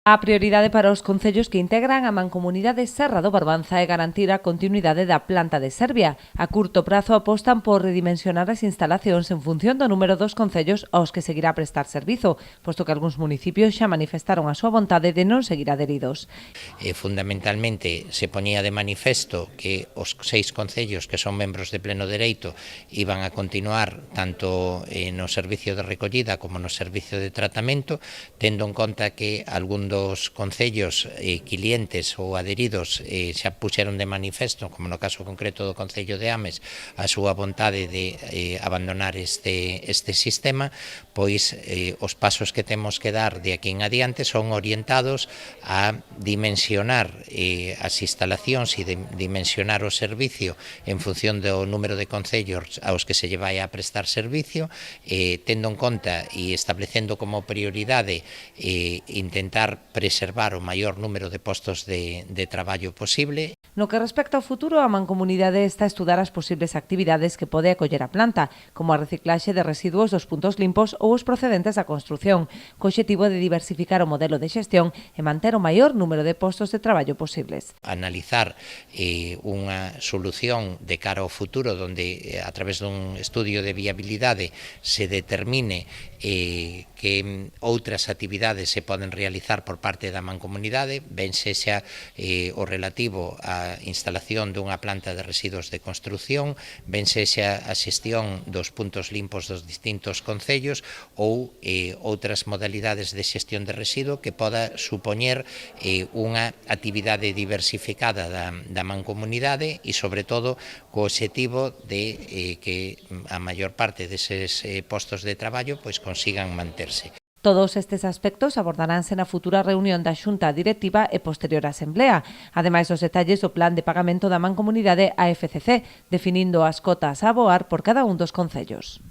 A prioridade para os concellos que integran a Mancomunidade Serra do Barbanza é garantir a continuidade da planta de Serbia. A curto prazo apostan por redimensionar as instalacións en función do número dos concellos aos que seguirá a prestar servizo, posto que algúns municipios xa manifestaron a súa vontade de non seguir adheridos. Fundamentalmente se poñía de manifesto que os 6 concellos que son membros de pleno dereito iban a continuar tanto no servicio de recollida como no servicio de tratamento, tendo en conta que algún dos concellos clientes ou adheridos xa puxeron de manifesto, como no caso concreto do Concello de Ames, a súa vontade de abandonar este sistema, pois os pasos que temos que dar de aquí en adiante son orientados a dimensionar as instalacións e dimensionar o servicio en función do número de concellos aos que se lle vai a prestar servicio, tendo en conta e establecendo como prioridade intentar preservar o maior número de postos de traballo posible. No que respecta ao futuro, a Mancomunidade está a estudar as posibles actividades que pode acoller a planta, como a reciclaxe de residuos dos puntos limpos ou os procedentes da construción, co obxectivo de diversificar o modelo de xestión e manter o maior número de postos de traballo posibles. Analizar unha solución de cara ao futuro donde a través dun estudio de viabilidade se determine que outras actividades se poden realizar por parte da Mancomunidade, ben sexa o relativo á instalación dunha planta de residuos de construción, ben sexa a xestión dos puntos limpos dos distintos concellos ou outras modalidades de xestión de residuo que poda supoñer unha actividade diversificada da Mancomunidade e, sobre todo, co obxectivo de que a maior parte deses postos de traballo pois consigan manterse. Todos estes aspectos abordaránse na futura reunión da Xunta Directiva e posterior asemblea, ademais dos detalles do plan de pagamento da Mancomunidade á FCC, definindo as cotas a aboar por cada un dos concellos.